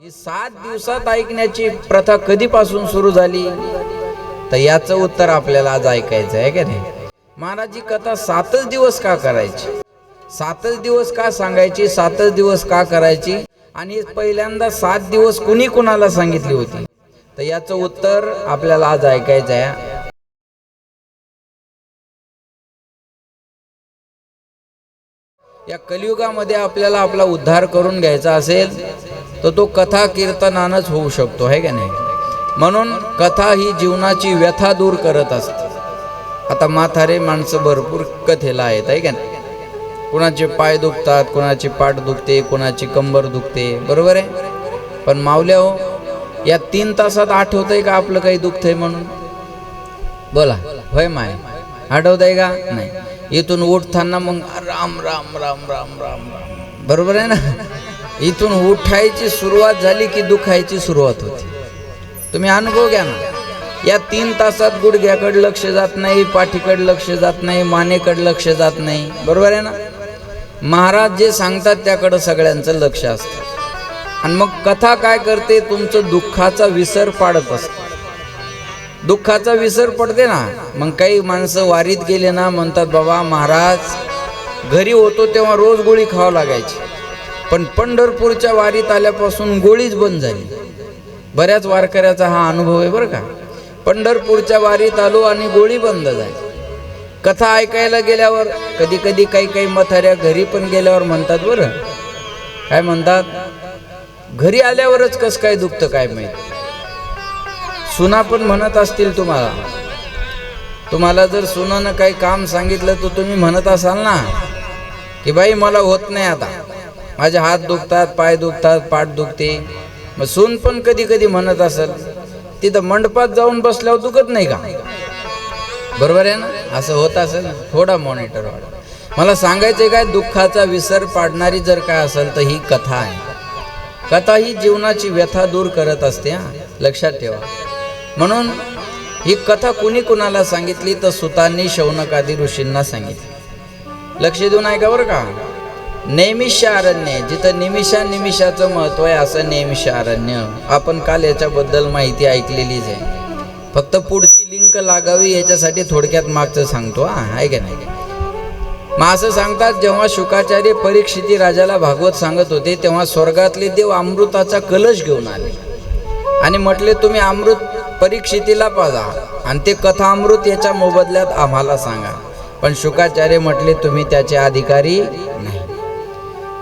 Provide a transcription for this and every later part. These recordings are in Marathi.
ही 7 दिवसात ऐकण्याची प्रथा कधीपासून सुरू झाली, तर याचं उत्तर आपल्याला आज ऐकायचं आहे का नाही. महाराज ही कथा 7च दिवस का करायची, 7च दिवस का सांगायची, 7च दिवस का करायची, आणि पहिल्यांदा 7 दिवस कुणी कुणाला सांगितली होती, तर याचं उत्तर आपल्याला आज ऐकायचं आहे. या कलियुगामध्ये आपल्याला आपला उद्धार करून घ्यायचा असेल तर तो कथा कीर्तनानंच होऊ शकतो, है का नाही. म्हणून कथा ही जीवनाची व्यथा दूर करत असते. आता म्हातारे माणसं भरपूर कथेला आहेत, आहे का नाही. कुणाचे पाय दुखतात, कुणाची पाठ दुखते, कुणाची कंबर दुखते, बरोबर आहे. पण माऊल्या हो, या 3 तासात आठवतंय का आपलं काही दुखतंय म्हणून? बोला होय माय, आठवतंय का नाही. इथून उठताना मग राम राम राम राम राम राम, बरोबर आहे ना. इथून उठायची सुरुवात झाली की दुखायची सुरुवात होती. तुम्ही अनुभव घ्या ना. या 3 तासात गुडघ्याकडे लक्ष जात नाही, पाठीकडे लक्ष जात नाही, मानेकडे लक्ष जात नाही, बरोबर आहे ना. महाराज जे सांगतात त्याकडे सगळ्यांचं लक्ष असतं. आणि मग कथा काय करते, तुमचं दुःखाचा विसर पाडत असते. दुःखाचा विसर पडते ना. मग काही माणसं वारीत गेले ना, म्हणतात बाबा महाराज घरी होतो तेव्हा रोज गोळी खावं लागायची, पण पंढरपूरच्या वारीत आल्यापासून गोळीच बंद झाली. बऱ्याच वारकऱ्याचा हा अनुभव आहे बरं का. पंढरपूरच्या वारीत आलो आणि गोळी बंद झाली. कथा ऐकायला गेल्यावर कधी कधी काही म्हाताऱ्या घरी पण गेल्यावर म्हणतात, बरं काय म्हणतात, घरी आल्यावरच कसं काय दुखतं काय माहिती. सुना पण म्हणत असतील तुम्हाला जर सुनानं काही काम सांगितलं तर तुम्ही म्हणत असाल ना की बाई मला होत नाही, आता माझे हात दुखतात, पाय दुखतात, पाठ दुखते. मग सून पण कधी कधी म्हणत असेल, तिथं मंडपात जाऊन बसल्यावर दुखत नाही का, बरोबर आहे ना. असं होत असेल. थोडा मॉनिटर मला सांगायचं काय, दुःखाचा विसर पाडणारी जर काय असेल तर ही कथा आहे. कथा ही जीवनाची व्यथा दूर करत असते, हा लक्षात ठेवा. म्हणून ही कथा कुणी कुणाला सांगितली, तर सुतांनी शौनकादी ऋषींना सांगितली. लक्ष देऊन ऐका बरं का. नैमिषारण्य, जिथं निमिषाचं महत्व आहे असं नैमिषारण्य. आपण काल याच्याबद्दल माहिती ऐकलेलीच आहे. फक्त पुढची लिंक लागावी याच्यासाठी थोडक्यात मागचं सांगतो, आहे का नाही. मग असं सांगतात, जेव्हा शुकाचार्य परीक्षिती राजाला भागवत सांगत होते तेव्हा स्वर्गातले देव अमृताचा कलश घेऊन आले आणि म्हटले, तुम्ही अमृत परीक्षितीला पाजा आणि ते कथा अमृत याच्या मोबदल्यात आम्हाला सांगा. पण शुकाचार्य म्हटले, तुम्ही त्याचे अधिकारी नाही,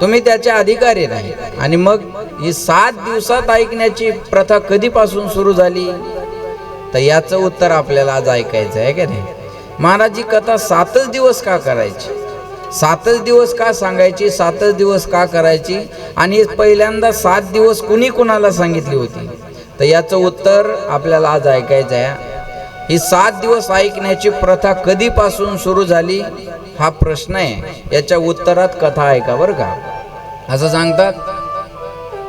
तुम्ही त्याचे अधिकारी नाही. आणि मग ही 7 दिवसात ऐकण्याची प्रथा कधीपासून सुरू झाली, तर याचं उत्तर आपल्याला आज ऐकायचं आहे का नाही. महाराज ही कथा 7च दिवस का करायची, 7च दिवस का सांगायची, 7च दिवस का करायची, आणि पहिल्यांदा 7 दिवस कुणी कुणाला सांगितली होती, तर याचं उत्तर आपल्याला आज ऐकायचं आहे. ही 7 दिवस ऐकण्याची प्रथा कधीपासून सुरू झाली हा प्रश्न आहे. याच्या उत्तरात कथा ऐका बरं का. असं सांगतात,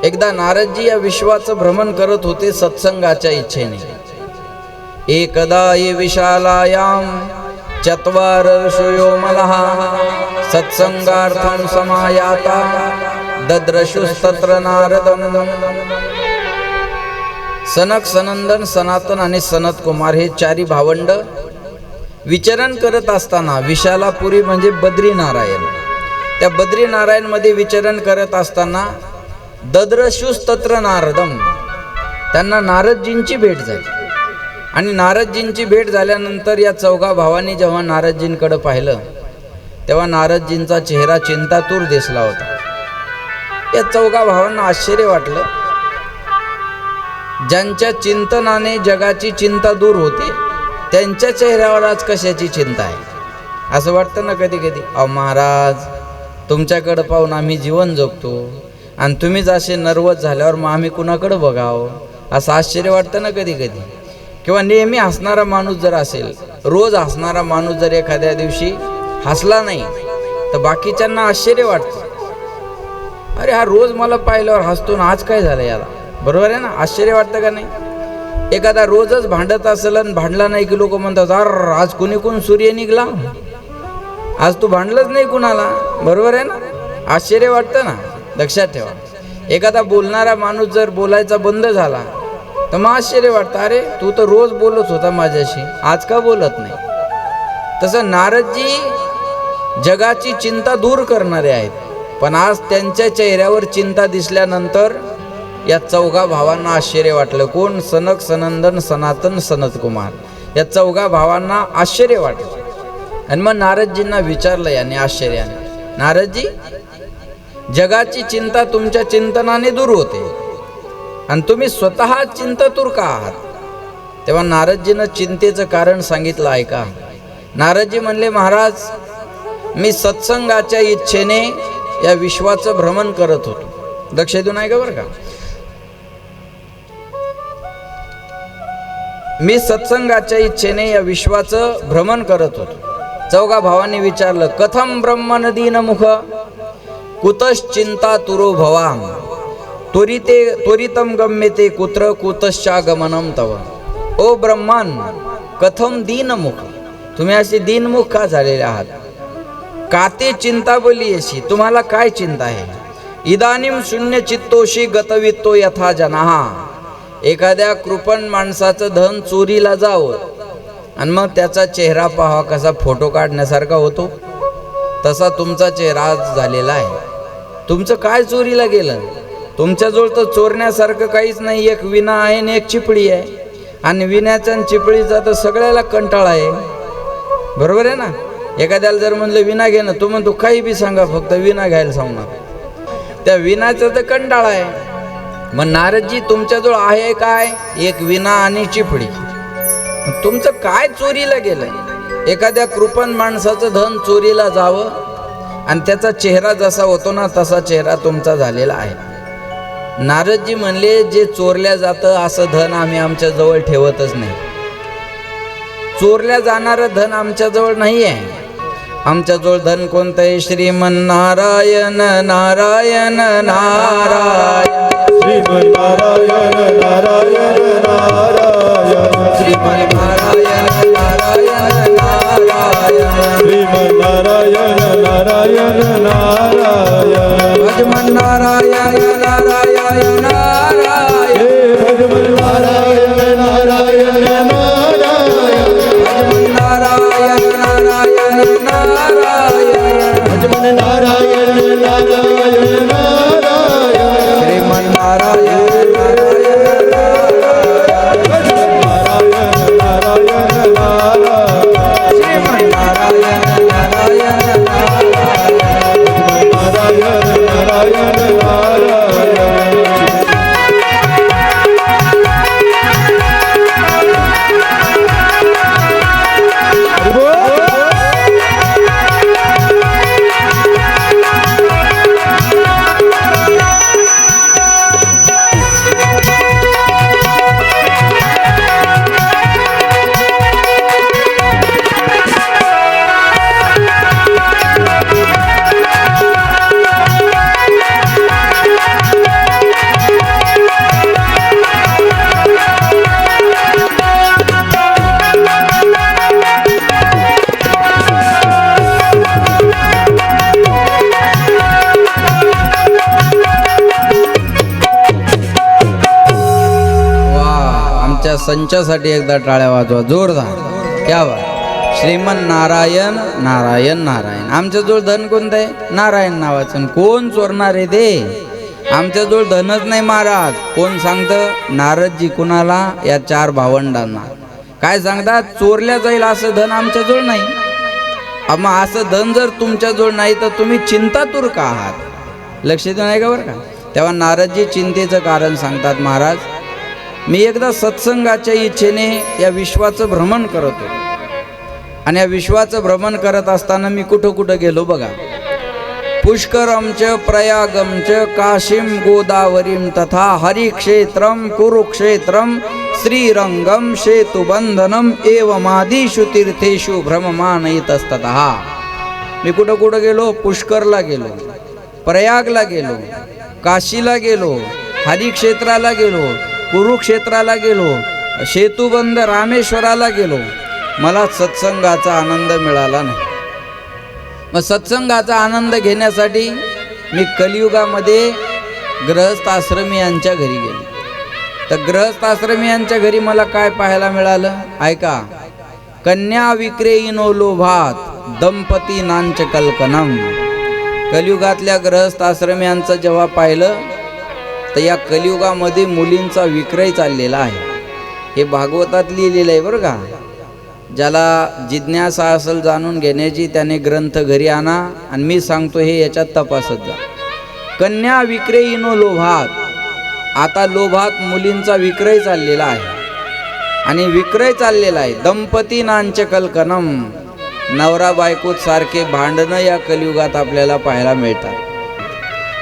एकदा नारदजी या विश्वाचं भ्रमण करत होते सत्संगाच्या इच्छेने. एकदा ये विशालायाम 4 ऋषयो मलः सत्संगार्थं समायाता दद्रशुस्तत्र नारदं. सनक, सनंदन, सनातन आणि सनत कुमार हे 4 भावंड विचरण करत असताना, विशालापुरी म्हणजे बद्रीनारायण, त्या बद्रीनारायण मध्ये विचरण करत असताना दद्रशुस्तत्र नारदम, त्यांना नारदजींची भेट झाली. आणि नारदजींची भेट झाल्यानंतर या 4 भावांनी जेव्हा नारदजींकडे पाहिलं तेव्हा नारदजींचा चेहरा चिंतातूर दिसला होता. या 4 भावांना आश्चर्य वाटलं. ज्यांच्या चिंतनाने जगाची चिंता दूर होते त्यांच्या चेहऱ्यावर आज कशाची चिंता आहे, असं वाटतं ना कधी कधी. अहो महाराज, तुमच्याकडे पाहून आम्ही जीवन जगतो आणि तुम्हीच असे नर्वस झाल्यावर मग आम्ही कुणाकडे बघावं, असं आश्चर्य वाटतं ना कधी कधी. किंवा नेहमी हसणारा माणूस जर असेल, रोज हसणारा माणूस जर एखाद्या दिवशी हसला नाही तर बाकीच्यांना आश्चर्य वाटतं, अरे हा रोज मला पाहिल्यावर हसतो ना, आज काय झालं याला, बरोबर आहे ना. आश्चर्य वाटतं का नाही. एखादा रोजच भांडत असेल आणि भांडला नाही की लोक म्हणतात, अरे आज कुणी सूर्य निघला, आज तू भांडलंच नाही कुणाला, बरोबर आहे ना. आश्चर्य वाटतं ना. लक्षात ठेवा, एखादा बोलणारा माणूस जर बोलायचा बंद झाला तर मग आश्चर्य वाटतं, अरे तू तर रोज बोलत होता माझ्याशी, आज का बोलत नाही? तसं नारदजी जगाची चिंता दूर करणारे आहेत, पण आज त्यांच्या चेहऱ्यावर चिंता दिसल्यानंतर या चौघा भावांना आश्चर्य वाटलं. कोण? सनक, सनंदन, सनातन, सनत कुमार. या चौघा भावांना आश्चर्य वाटलं. आणि मग नारदजींना विचारलं याने आश्चर्याने, नारदजी, जगाची चिंता तुमच्या चिंतनाने दूर होते आणि तुम्ही स्वतः चिंतातूर का आहात? तेव्हा नारदजीनं चिंतेचं कारण सांगितलं. ऐका. नारदजी म्हणले, महाराज, मी सत्संगाच्या इच्छेने या विश्वाचं भ्रमण करत होतो. लक्ष देऊन ऐका बरं का. मी सत्संगाच्या इच्छेने या विश्वाचं भ्रमण करत होतो. चौघा भावांनी विचारलं, कथम ब्रह्मन दीनमुख कुतश्चिंता तुरो भवाम त्वरितम गम्यते कुत्र कुतश्चागमनम तव. ओ ब्रह्मन, कथम दीनमुख, तुम्ही असे दीनमुख का झालेले आहात? काते चिंता बोलियेशी, तुम्हाला काय चिंता आहे? इदानीम शून्य चित्तोशी गतवित्तो यथा जनाहा. एखाद्या कृपण माणसाचं धन चोरीला जावं आणि मग त्याचा चेहरा पहा कसा फोटो काढण्यासारखा होतो, तसा तुमचा चेहरा आज झालेला आहे. तुमचं काय चोरीला गेलं? तुमच्याजवळ तर चोरण्यासारखं काहीच नाही. एक विना आहे आणि एक चिपळी आहे, आणि विण्याचा आणि चिपळीचा तर सगळ्याला कंटाळा आहे. बरोबर आहे ना? एखाद्याला जर म्हणलं विना घे ना, तो म्हणतो काही बी सांगा, फक्त विना घ्यायला सांगणार. त्या विनाचा तर कंटाळा आहे. मग नारदजी, तुमच्याजवळ आहे काय? एक विना आणि चिपळी. तुमचं काय चोरीला गेलं? एखाद्या कृपण माणसाचं धन चोरीला जावं आणि त्याचा चेहरा जसा होतो ना तसा चेहरा तुमचा झालेला आहे. नारदजी म्हणले, जे चोरल्या जातं असं धन आम्ही आमच्या जवळ ठेवतच नाही. चोरल्या जाणारं धन आमच्या जवळ नाही आहे. आमच्याजवळ धन कोणतं आहे? श्रीमन्नारायण नारायण नारायण, श्रीमन्नारायण नारायण नारायण, श्रीमन्नारायण नारायण नारायण, श्रीमन्नारायण नारायण नारायण, भजमन्नारायण नारायण नारायण, भजमन्नारायण नारायण नारायण, भजमन्नारायण नारायण नारायण, भजमन्नारायण नारायण नारायण, श्रीमन्नारायण नारायण नारायण नारायण, श्रीमन्नारायण नारायण नारायण नारायण नारायण. संचासाठी एकदा टाळ्या वाजवा जोरदार. क्या बात. श्रीमन नारायण नारायण नारायण. आमच्याजवळ धन कोणतं आहे? नारायण नावाचं. कोण चोरणार आहे ते? आमच्याजवळ धनच नाही महाराज. कोण सांगतं? नारदजी. कुणाला? या चार भावंडांना. काय सांगतात? चोरल्या जाईल असं धन आमच्याजवळ नाही. मग असं धन जर तुमच्याजवळ नाही तर तुम्ही चिंतातूर का आहात? लक्ष देऊन आहे का बरं का. तेव्हा नारदजी चिंतेचं कारण सांगतात, महाराज, मी एकदा सत्संगाच्या इच्छेने या विश्वाचं भ्रमण करत होतो. आणि या विश्वाचं भ्रमण करत असताना मी कुठं कुठं गेलो बघा. पुष्करम च प्रयागम च काशीम गोदावरीम तथा हरिक्षेत्रम कुरुक्षेत्रम श्रीरंगम सेतुबंधनम एवमादिषु तीर्थेषु भ्रममानयितस्ततः. मी कुठं कुठं गेलो? पुष्करला गेलो, प्रयागला गेलो, काशीला गेलो, हरिक्षेत्राला गेलो, कुरुक्षेत्राला गेलो, सेतुबंध रामेश्वराला गेलो. मला सत्संगाचा आनंद मिळाला नाही. मग सत्संगाचा आनंद घेण्यासाठी मी कलियुगामध्ये गृहस्थ आश्रमी यांच्या घरी गेली. तर गृहस्थ आश्रमी यांच्या घरी मला काय पाहायला मिळालं ऐका. कन्या विक्रेयिनो लोभात दंपती नांच कल्कनम. कलियुगातल्या गृहस्थ आश्रमी यांचं जेव्हा पाहिलं तर या कलियुगामध्ये मुलींचा विक्रय चाललेला आहे. हे भागवतात लिहिलेलं आहे बरं का. ज्याला जिज्ञासा असेल जाणून घेण्याची त्याने ग्रंथ घरी आणा आणि मी सांगतो हे याच्यात तपासत जा. कन्या विक्रेयिनो लोभात. आता लोभात मुलींचा विक्रय चाललेला आहे आणि विक्रय चाललेला आहे. दंपती नांच कल्कनम. नवरा बायकोत सारखे भांडणं या कलियुगात आपल्याला पाहायला मिळतात.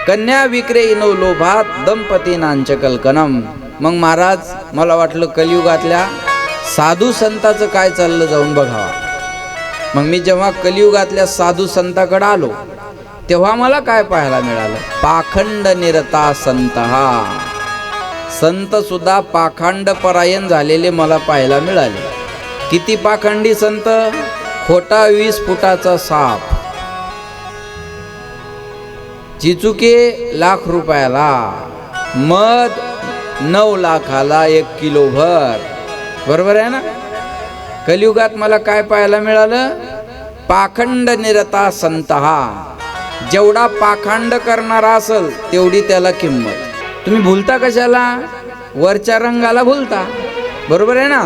कन्या विक्रेयिनो लोभात दंपती नांच कल्कनम. मग महाराज मला वाटलं कलियुगातल्या साधू संताचं काय चाललं जाऊन बघावा. मग मी जेव्हा कलियुगातल्या साधू संताकडे आलो तेव्हा मला काय पाहायला मिळालं. पाखंड निरता संत. हा संत सुद्धा पाखंड परायण झालेले मला पाहायला मिळाले. किती पाखंडी संत. खोटा 20 फुटाचा साप, चिचुके लाख रुपयाला, मध 9 लाखाला 1 किलो भर. बरोबर आहे ना. कलियुगात मला काय पाहायला मिळालं. पाखंड निरता संत. जेवढा पाखंड करणारा असेल तेवढी त्याला किंमत. तुम्ही भुलता कशाला. वरच्या रंगाला भुलता. बरोबर आहे ना.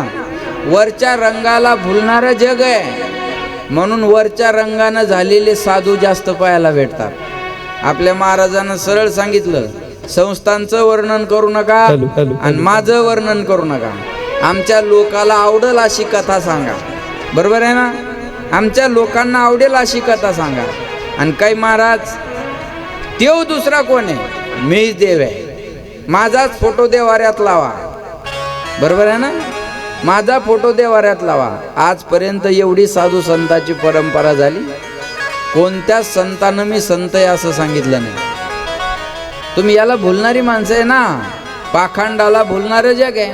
वरच्या रंगाला भुलणारं जग आहे म्हणून वरच्या रंगानं झालेले साधू जास्त पाहायला भेटतात. आपल्या महाराजांना सरळ सांगितलं संस्थांचं वर्णन करू नका आणि माझं वर्णन करू नका. आमच्या लोकाला आवडेल अशी कथा सांगा. बरोबर आहे ना. आमच्या लोकांना आवडेल अशी कथा सांगा. आणि काही महाराज देव दुसरा कोण आहे. मीच देव आहे. माझाच फोटो देवाऱ्यात लावा. बरोबर आहे ना. माझा फोटो देवाऱ्यात लावा. आजपर्यंत एवढी साधू संतांची परंपरा झाली. कोणत्याच संतानं मी संत आहे असं सांगितलं नाही. तुम्ही याला भुलणारी माणसं आहे ना. पाखंडाला भुलणारं जग आहे.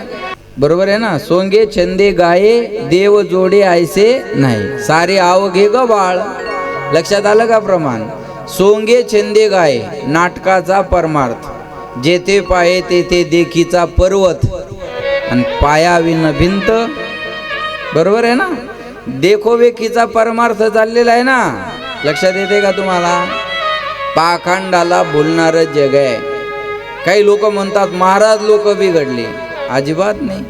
बरोबर आहे ना. सोंगे छंदे गाये देव जोडे ऐसे नाही सारे आव घे ग बाळ. लक्षात आलं का प्रमाण. सोंगे छंदे गाये नाटकाचा परमार्थ. जेथे पाहे तेथे देखीचा पर्वत आणि पायाविन भिंत. बरोबर आहे ना. देखोबेकीचा परमार्थ चाललेला आहे ना. लक्षात येते का तुम्हाला. पाखंडाला भुलणारं जग आहे. काही लोक म्हणतात महाराज लोक बिघडले. अजिबात नाही.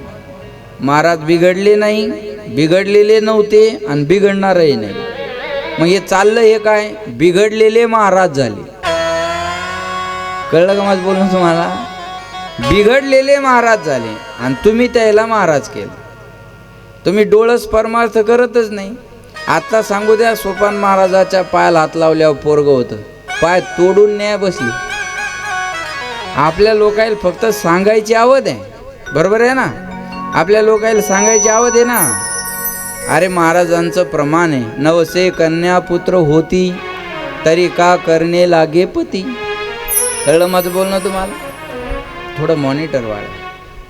महाराज बिघडले नाही, बिघडलेले नव्हते आणि बिघडणारही नाही. मग हे चाललं हे काय. बिघडलेले महाराज झाले. कळलं का माझं बोलणं तुम्हाला. बिघडलेले महाराज झाले आणि तुम्ही त्याला महाराज केलं. तुम्ही डोळस परमार्थ करतच नाही. आता सांगू द्या सोपान महाराजाच्या पायाला हात लावल्यावर पोरग होतं. पाय तोडून न्याय बसली. आपल्या लोकायला फक्त सांगायची आवड आहे. बरोबर आहे ना. आपल्या लोकायला सांगायची आवड आहे ना. अरे महाराजांचं प्रमाण आहे. नवसे कन्या पुत्र होती तरी का करणे लागे पती. कळलं माझं बोलणं तुम्हाला. थोडं मॉनिटर वाढ.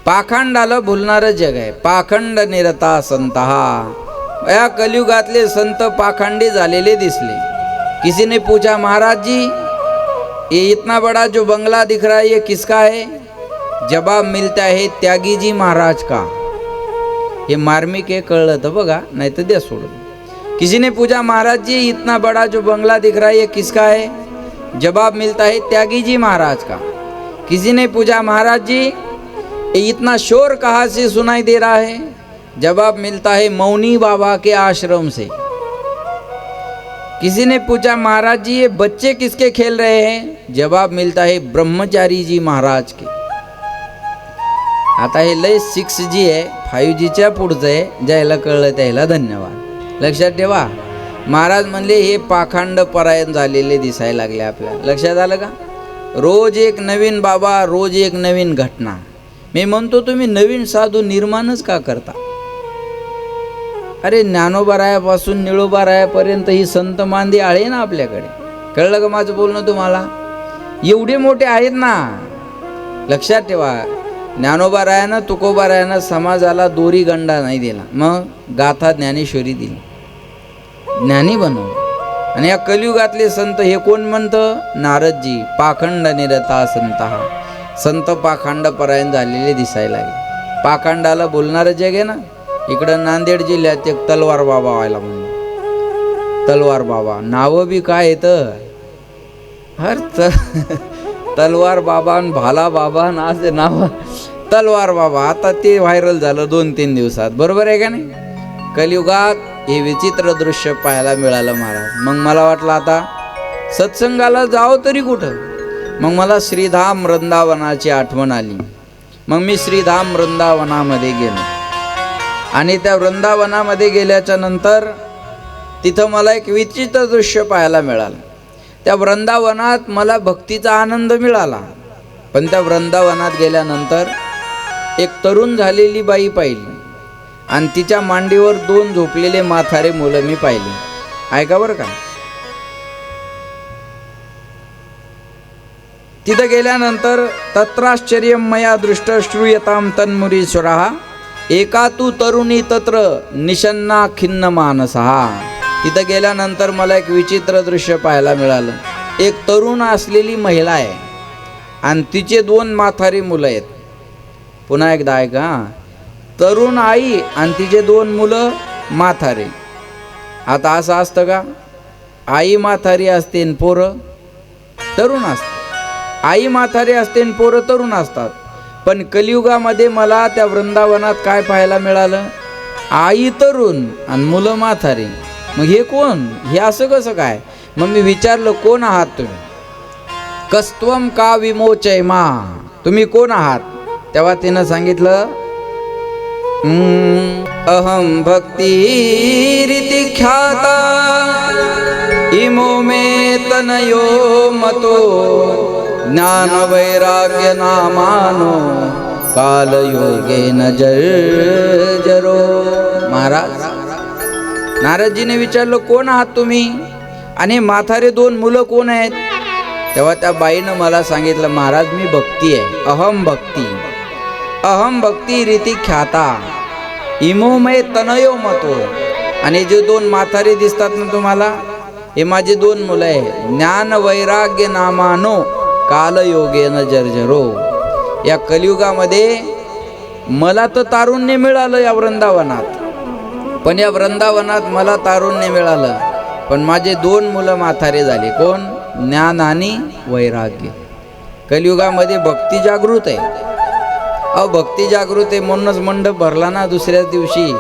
पाखंडाला भुलणारं जग आहे. पाखंड निरता संत. या कलियुगातले संत पाखंडी झालेले दिसले. किसी ने पूछा महाराज जी ये इतना बड़ा जो बंगला दिख रहा है ये किसका है. जवाब मिलता है त्यागी जी महाराज का. हे मार्मिक आहे. कळलं तर बघा नाही तर द्या सोडून. किसी ने पूछा महाराज जी इतना बड़ा जो बंगला दिख रहा है ये किसका है. जवाब मिलता है त्यागी जी महाराज का. किसी ने पूछा महाराज जी ये इतना शोर कहाँ से सुनाई दे रहा है. जवाब मिलता है मौनी बाबा के आश्रम से. किसी ने पूछा महाराज जी ये बच्चे किसके खेल रहे हैं. जवाब मिलता है ब्रह्मचारी जी महाराज के. आता हे लय 6G आहे. 5Gच्या पुढचं आहे. ज्याला कळलं त्याला धन्यवाद. लक्षात ठेवा. महाराज म्हणले हे पाखंड परायण झालेले दिसायला लागले आपल्याला. लक्षात आलं का. रोज एक नवीन बाबा, रोज एक नवीन घटना. मी म्हणतो तुम्ही नवीन साधू निर्माणच का करता. अरे ज्ञानोबारायापासून निळोबारायापर्यंत ही संत मांदी आळे ना आपल्याकडे. कळलं का माझं बोलणं तुम्हाला. एवढे मोठे आहेत ना. लक्षात ठेवा. ज्ञानोबारायानं तुकोबारायानं समाजाला दोरी गंडा नाही दिला. मग गाथा ज्ञानेश्वरी दिली. ज्ञानी बनवलं. आणि या कलियुगातले संत हे कोण म्हणतं? नारदजी. पाखंड निरता संत, हा संत पाखंड परायण झालेले दिसायला लागले. पाखंडाला बोलणारं जग आहे ना. इकडं नांदेड जिल्ह्यात एक तलवार बाबा व्हायला म्हणून. तलवार बाबा नावं बी काय येतं हर तलवार बाबा आणि भाला बाबा ना असे नाव. तलवार बाबा आता ते व्हायरल झालं 2-3 दिवसात. बरोबर आहे का नाही? कलियुगात हे विचित्र दृश्य पाहायला मिळालं महाराज. मग मला वाटलं आता सत्संगाला जावं तरी कुठं. मग मला श्रीधाम वृंदावनाची आठवण आली. मग मी श्रीधाम वृंदावनामध्ये गेलो आणि त्या वृंदावनामध्ये गेल्याच्या नंतर तिथं मला एक विचित्र दृश्य पाहायला मिळालं. त्या वृंदावनात मला भक्तीचा आनंद मिळाला. पण त्या वृंदावनात गेल्यानंतर एक तरुण झालेली बाई पाहिली आणि तिच्या मांडीवर 2 झोपलेले म्हातारे मुलं मी पाहिली. ऐका बरं का. तिथं गेल्यानंतर तत्राश्चर्यं मया दृष्ट श्रूयतां तन्मुरीश्वरः एका तू तरुणी तत्र निशन्ना खिन्न मानसहा. तिथं गेल्यानंतर मला एक विचित्र दृश्य पाहायला मिळालं. एक तरुण असलेली महिला आहे आणि तिचे 2 म्हातारी मुलं आहेत. पुन्हा एकदा ऐका. तरुण आई आणि तिचे 2 मुलं म्हातारे. आता असं असतं का? आई म्हातारी असते आणि पोरं तरुण असतात. आई म्हातारी असते आणि पोरं तरुण असतात. पण कलियुगामध्ये मला त्या वृंदावनात काय पाहायला मिळालं? आई तरुण आणि मुलं म्हातारी. मग हे कोण? हे असं कसं काय? मग मी विचारलं, कोण आहात तुम्ही? कस्त्वम का विमोचय मा, तुम्ही कोण आहात? तेव्हा तिनं सांगितलं, अहम भक्तिरिति ख्याता इमो मे तनयो मतो ज्ञान वैराग्य नामानो कालयोगेन जर्जरो. महाराज नारदजीने विचारलं, कोण आहात तुम्ही आणि म्हातारे 2 मुलं कोण आहेत? तेव्हा त्या बाईनं मला सांगितलं, महाराज मी भक्ती आहे. अहम भक्ती रीती ख्याता इमो मै तनयो मतो. आणि जे 2 म्हातारे दिसतात ना तुम्हाला, हे माझे 2 मुलं आहे. ज्ञान वैराग्य नामानो कालयोगेन जर्जरो. या कलियुगामध्ये मला तर तारुण्य मिळालं या वृंदावनात, पण या वृंदावनात मला तारुण्य मिळालं, पण माझे 2 मुलं म्हातारे झाले. कोण? ज्ञान आणि वैराग्य. कलियुगामध्ये भक्ती जागृत आहे. भक्ती जागृत आहे म्हणूनच मंडप भरला ना दुसऱ्याच दिवशी.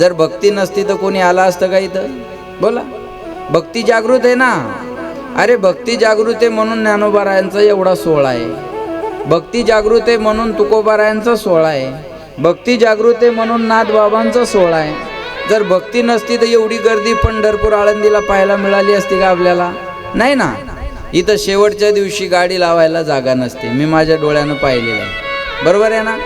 जर भक्ती नसती तर कोणी आला असतं का इथं? बोला. भक्ती जागृत आहे ना. अरे भक्ती जागृत आहे म्हणून ज्ञानोबारायांचा एवढा सोहळा आहे. भक्ती जागृत आहे म्हणून तुकोबारायांचा सोहळा आहे. भक्ती जागृत आहे म्हणून नाथबाबांचा सोहळा आहे. जर भक्ती नसती तर एवढी गर्दी पंढरपूर आळंदीला पाहायला मिळाली असती का आपल्याला? नाही ना. इथं शेवटच्या दिवशी गाडी लावायला जागा नसते. मी माझ्या डोळ्यानं पाहिलेलं आहे. बरोबर आहे ना.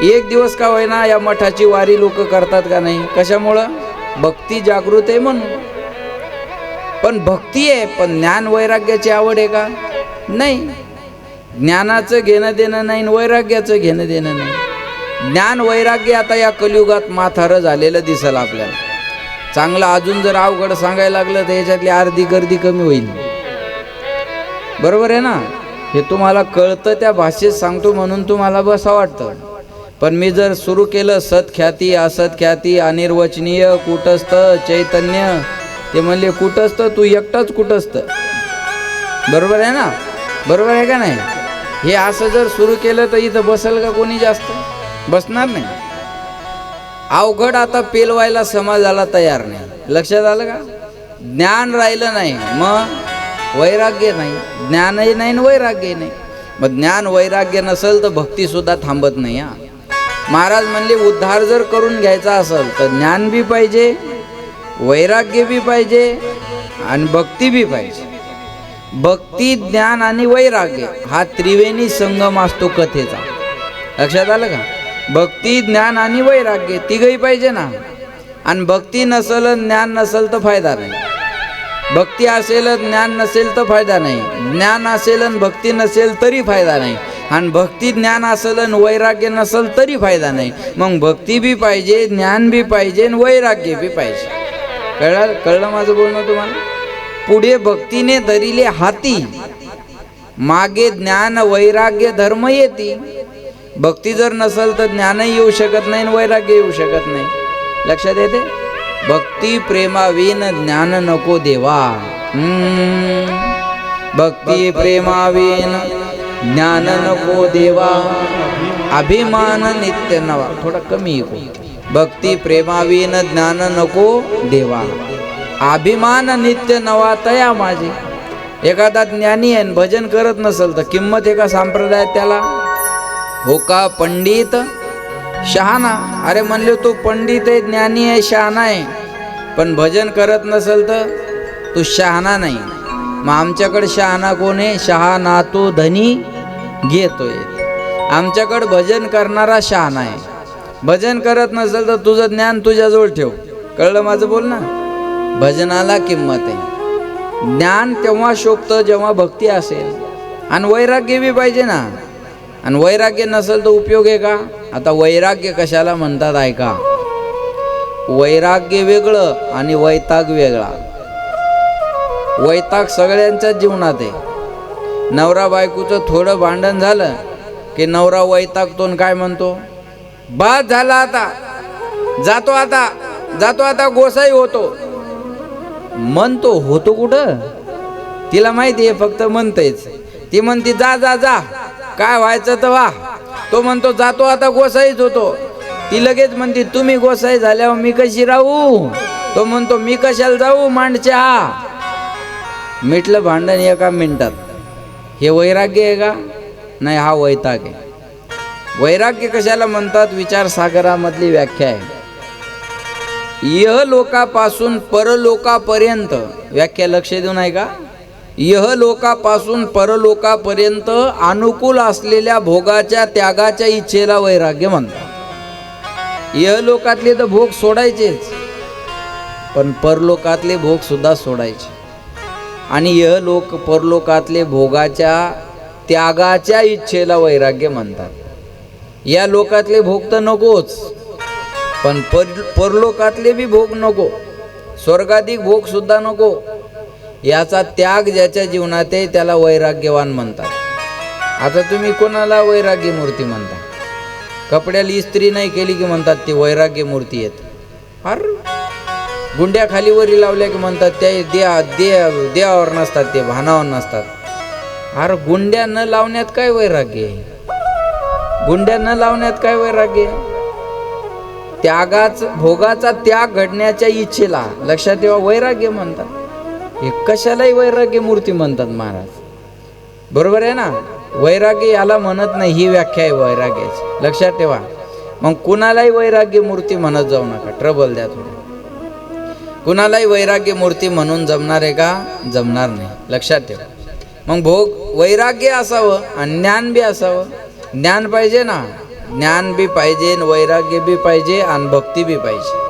एक दिवस का होईना या मठाची वारी लोक करतात का नाही? कशामुळं? भक्ती जागृत आहे म्हणून. पण भक्ती आहे, पण ज्ञान वैराग्याची आवड आहे का? नाही. ज्ञानाचं घेणं देणं नाही, वैराग्याचं घेणं देणं नाही. ज्ञान वैराग्य आता या कलियुगात माथारं झालेलं दिसेल आपल्याला. चांगलं अजून जर अवघड सांगायला लागलं तर याच्यातली अर्धी गर्दी कमी होईल. बरोबर आहे ना. हे तुम्हाला कळतं त्या भाषेत सांगतो म्हणून तुम्हाला बसा वाटतं. पण मी जर सुरू केलं सत्ख्याती असत्ख्याती अनिर्वचनीय कुटस्थ चैतन्य, ते म्हणले कुटस्थ तू एकटाच कुटस्थ. बरोबर आहे ना. बरोबर आहे का नाही? हे असं जर सुरू केलं तर इथं बसेल का कोणी? जास्त बसणार नाही. अवघड आता पेलवायला समाजाला तयार नाही. लक्षात आलं का? ज्ञान राहिलं नाही मग वैराग्य नाही. ज्ञानही नाही वैराग्य नाही. मग ज्ञान वैराग्य नसेल तर भक्ती सुद्धा थांबत नाही. महाराज म्हणले उद्धार जर करून घ्यायचा असेल तर ज्ञान बी पाहिजे, वैराग्य बी पाहिजे आणि भक्ती बी पाहिजे. भक्ती ज्ञान आणि वैराग्य हा त्रिवेणी संगम असतो कथेचा. लक्षात आलं का? भक्ती ज्ञान आणि वैराग्य तिघही पाहिजे ना. आणि भक्ती नसेल ज्ञान नसेल तर फायदा नाही. भक्ती असेल ज्ञान नसेल तर फायदा नाही. ज्ञान असेल आणि भक्ती नसेल तरी फायदा नाही. आणि भक्ती ज्ञान असेल आणि वैराग्य नसेल तरी फायदा नाही. मग भक्ती बी पाहिजे, ज्ञान बी पाहिजे आणि वैराग्य बी पाहिजे. कळलं माझं बोलणं तुम्हाला? पुढे भक्तीने धरिले हाती, मागे ज्ञान वैराग्य धर्म येती. भक्ती जर नसेल तर ज्ञानही येऊ शकत नाही आणि वैराग्य येऊ शकत नाही. लक्षात येते? भक्ती प्रेमाविन ज्ञान नको देवा. भक्ती प्रेमाविन ज्ञान नको देवा, अभिमान नित्य नवा. थोडा कमी ऐकू. भक्ती प्रेमाविन ज्ञान नको देवा, अभिमान नित्य नवा तया माझी. एखादा ज्ञानी आहे भजन करत नसेल तर किंमत एका संप्रदायात त्याला. हो का पंडित शहाणा. अरे म्हणले तो पंडित आहे, ज्ञानी आहे, शहाणा आहे, पण भजन करत नसेल तर तू शहाणा नाही. मग आमच्याकडे शहाणा कोण आहे? शहाणा तो धनी घेतोय. आमच्याकडे भजन करणारा शहाणा आहे. भजन करत नसेल तर तुझं ज्ञान तुझ्याजवळ ठेव. कळलं माझं बोलणं? भजनाला किंमत आहे. ज्ञान तेव्हा शोभतं जेव्हा भक्ती असेल आणि वैराग्य बी पाहिजे ना. आणि वैराग्य नसेल तर उपयोग आहे का? आता वैराग्य कशाला म्हणतात ऐका. वैराग्य वेगळं आणि वैताग वेगळा. वैताग सगळ्यांच्याच जीवनात आहे. नवरा बायकोचं थोडं भांडण झालं की नवरा वैतागतो आणि काय म्हणतो? बाद झाला, आता जातो आता गोसाई होतो. म्हणतो होतो कुठं? तिला माहिती आहे फक्त म्हणतेच. ती म्हणते जा जा जा, काय व्हायचं तर व्हा. तो म्हणतो जातो आता गोसाईच होतो. ती लगेच म्हणते तुम्ही गोसाई झाल्यावर मी कशी राहू? तो म्हणतो मी कशाला जाऊ, मांडच्या हा. मिटलं भांडण एका मिनिटात. हे वैराग्य आहे का? नाही, हा वैताग आहे. वैराग्य कशाला म्हणतात? विचारसागरामधली व्याख्या आहे. इहलोकापासून परलोकापर्यंत. व्याख्या लक्ष देऊन आहे का? इहलोकापासून परलोकापर्यंत अनुकूल असलेल्या भोगाच्या त्यागाच्या इच्छेला वैराग्य म्हणतात. इहलोकातले तर भोग सोडायचेच, पण परलोकातले भोग सुद्धा सोडायचे. आणि इहलोक परलोकातले भोगाच्या त्यागाच्या इच्छेला वैराग्य म्हणतात. या लोकातले भोग तर नकोच, पण परलोकातले बी भोग नको, स्वर्गाधिक भोग सुद्धा नको. याचा त्याग ज्याच्या जीवनात आहे त्याला वैराग्यवान म्हणतात. आता तुम्ही कोणाला वैराग्य मूर्ती म्हणता? कपड्याला इस्त्री नाही केली की म्हणतात ते वैराग्य मूर्ती आहेत. अरे गुंड्या खाली वरी लावल्या की म्हणतात ते देवावर नसतात, ते भानावर नसतात. अरे गुंड्या न लावण्यात काय वैराग्य आहे? गुंड्या न लावण्यात काय वैराग्य? भोगाचा त्याग घडण्याच्या इच्छेला लक्षात ठेवा वैराग्य म्हणतात. हे कशालाही वैराग्य मूर्ती म्हणतात महाराज. बरोबर आहे ना? वैराग्य याला म्हणत नाही, ही व्याख्या आहे वैराग्याची. लक्षात ठेवा. मग कुणालाही वैराग्य मूर्ती म्हणत जाऊ नका, ट्रबल द्या थोडं. कुणालाही वैराग्य मूर्ती म्हणून जमणार आहे का? जमणार नाही. लक्षात ठेवा. मग भोग वैराग्य असावं आणि ज्ञान बी असावं. ज्ञान पाहिजे ना, ज्ञान बी पाहिजे, वैराग्य बी पाहिजे आणि भक्ती बी पाहिजे.